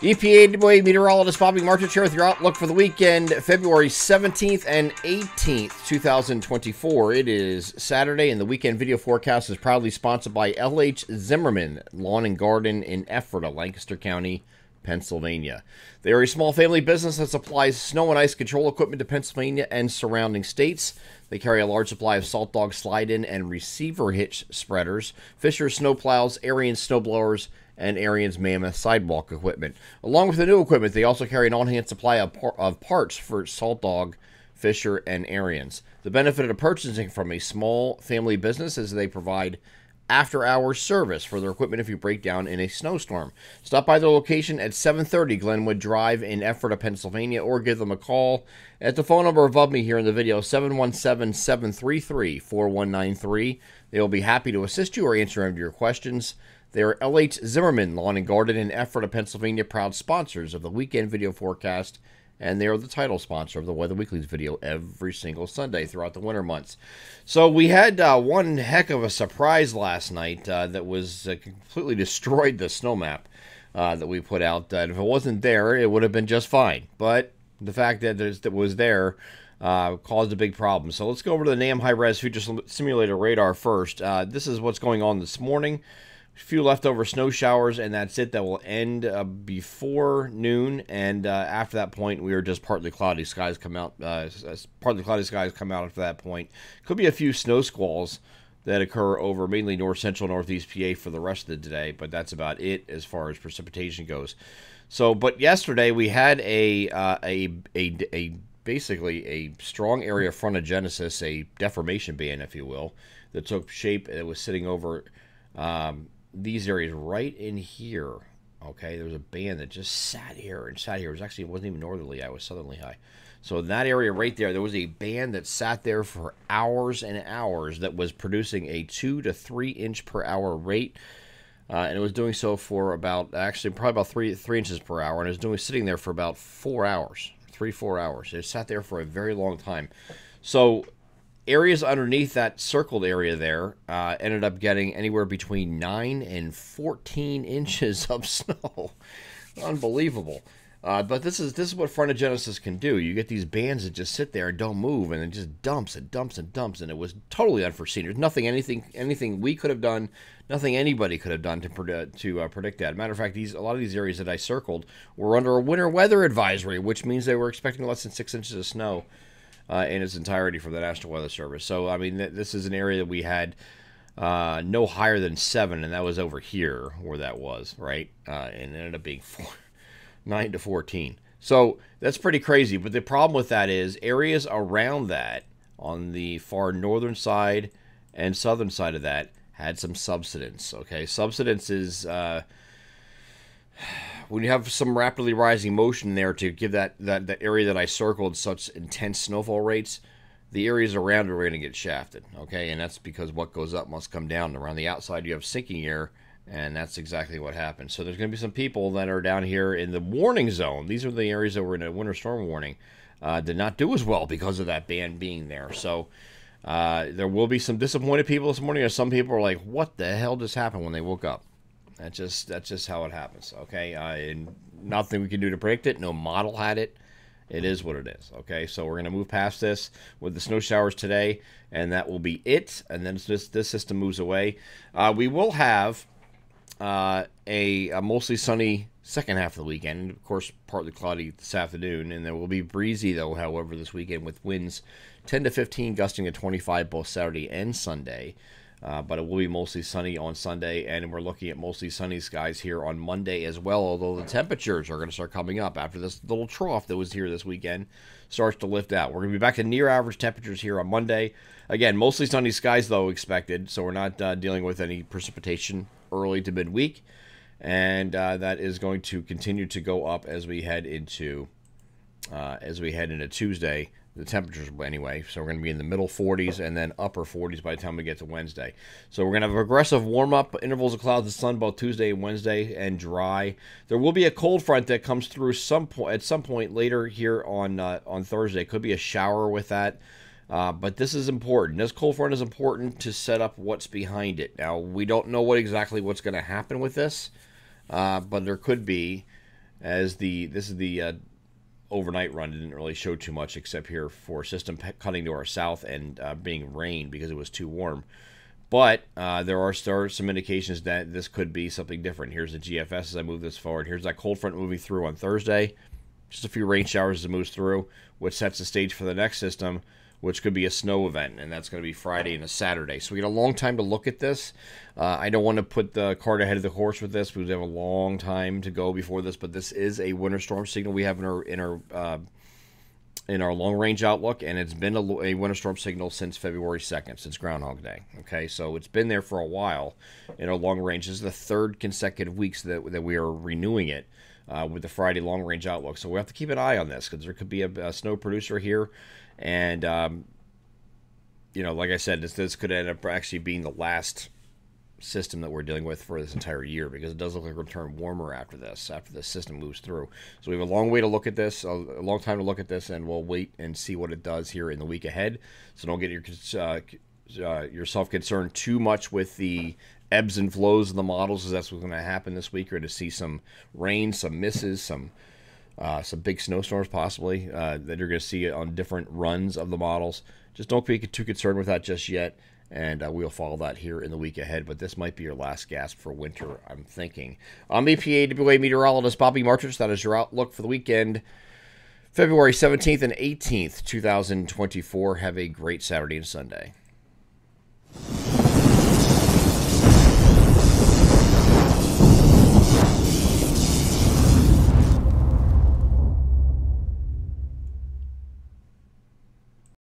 EPAWA meteorologist Bobby Martich here with your outlook for the weekend, February 17th and 18th, 2024. It is Saturday, and the weekend video forecast is proudly sponsored by L.H. Zimmerman Lawn and Garden in Ephrata, Lancaster County, Pennsylvania. They are a small family business that supplies snow and ice control equipment to Pennsylvania and surrounding states. They carry a large supply of salt dog slide-in and receiver hitch spreaders, Fisher snowplows, Ariens snowblowers, and Ariens Mammoth sidewalk equipment. Along with the new equipment, they also carry an on-hand supply of parts for Salt Dog, Fisher, and Ariens. The benefit of purchasing from a small family business is they provide after-hours service for their equipment if you break down in a snowstorm. Stop by their location at 730 Glenwood Drive in Ephrata, Pennsylvania, or give them a call at the phone number above me here in the video, 717-733-4193. They will be happy to assist you or answer any of your questions. They are L.H. Zimmerman Lawn and Garden in Ephrata, Pennsylvania, proud sponsors of the weekend video forecast, and they are the title sponsor of the Weather Weekly's video every single Sunday throughout the winter months. So we had one heck of a surprise last night that was completely destroyed the snow map that we put out. If it wasn't there, it would have been just fine. But the fact that it was there caused a big problem. So let's go over to the NAM high-res future simulator radar first. This is what's going on this morning. A few leftover snow showers, and that's it. That will end before noon, and after that point, we are just partly cloudy skies come out. Partly cloudy skies come out after that point. Could be a few snow squalls that occur over mainly north central, northeast PA for the rest of the day, but that's about it as far as precipitation goes. So, but yesterday we had basically a strong area frontogenesis, a deformation band, if you will, that took shape. It was sitting over these areas right in here. Okay, there was a band that just sat here and sat here. It wasn't even northerly high, it was southerly high. So in that area right there was a band that sat there for hours and hours that was producing a 2 to 3 inch per hour rate. And it was doing so for about, actually probably about 3 inches per hour, and it was sitting there for about 4 hours, 3-4 hours. It sat there for a very long time. So areas underneath that circled area there ended up getting anywhere between 9 and 14 inches of snow. Unbelievable. But this is what frontogenesis can do. You get these bands that just sit there and don't move, and it just dumps and dumps and dumps, and it was totally unforeseen. There's nothing, anything we could have done, nothing anybody could have done to predict that. Matter of fact, a lot of these areas that I circled were under a winter weather advisory, which means they were expecting less than 6 inches of snow in its entirety from the National Weather Service. So, I mean, this is an area that we had no higher than 7, and that was over here where that was, right? And it ended up being 9 to 14. So that's pretty crazy. But the problem with that is areas around that on the far northern side and southern side of that had some subsidence. Okay, subsidence is when you have some rapidly rising motion there to give that area that I circled such intense snowfall rates, the areas around it are going to get shafted, okay? And that's because what goes up must come down. Around the outside, you have sinking air, and that's exactly what happened. So there's going to be some people that are down here in the warning zone. These are the areas that were in a winter storm warning. Did not do as well because of that band being there. So there will be some disappointed people this morning, or some people are like, what the hell just happened when they woke up? That's just how it happens, okay? And nothing we can do to predict it. No model had it. It is what it is, okay? So we're going to move past this with the snow showers today, and that will be it. And then this system moves away. We will have a mostly sunny second half of the weekend, and of course partly cloudy this afternoon. And there will be breezy, though, however, this weekend with winds 10 to 15, gusting to 25 both Saturday and Sunday. But it will be mostly sunny on Sunday, and we're looking at mostly sunny skies here on Monday as well, although the temperatures are going to start coming up after this little trough that was here this weekend starts to lift out. We're going to be back to near average temperatures here on Monday. Again, mostly sunny skies, though, expected, so we're not dealing with any precipitation early to midweek, and that is going to continue to go up as we head into Tuesday. The temperatures anyway, so we're going to be in the middle 40s and then upper 40s by the time we get to Wednesday. So we're going to have aggressive warm-up, intervals of clouds and sun both Tuesday and Wednesday, and dry. There will be a cold front that comes through at some point later here on Thursday. Could be a shower with that, but this is important. This cold front is important to set up what's behind it. Now, we don't know exactly what's going to happen with this, but there could be as this is the overnight run. It didn't really show too much except here for system cutting to our south and being rain because it was too warm. But there are some indications that this could be something different. Here's the GFS as I move this forward. Here's that cold front moving through on Thursday. Just a few rain showers as it moves through, which sets the stage for the next system, which could be a snow event, and that's going to be Friday and a Saturday. So we got a long time to look at this. I don't want to put the cart ahead of the horse with this because we have a long time to go before this, but this is a winter storm signal we have in our long range outlook, and it's been a winter storm signal since February 2nd, since Groundhog Day. Okay, so it's been there for a while in our long range. This is the third consecutive weeks that we are renewing it with the Friday long range outlook. So we have to keep an eye on this because there could be a snow producer here, and like I said, this could end up actually being the last system that we're dealing with for this entire year, because it does look like we're going to turn warmer after this system moves through. So we have a long way to look at this, a long time to look at this, and we'll wait and see what it does here in the week ahead. So don't get yourself concerned too much with the ebbs and flows of the models, because that's what's going to happen this week. You're going to see some rain, some misses, some big snowstorms possibly that you're going to see on different runs of the models. Just don't be too concerned with that just yet. And we'll follow that here in the week ahead. But this might be your last gasp for winter, I'm thinking. I'm EPAWA meteorologist Bobby Martich. That is your outlook for the weekend, February 17th and 18th, 2024. Have a great Saturday and Sunday.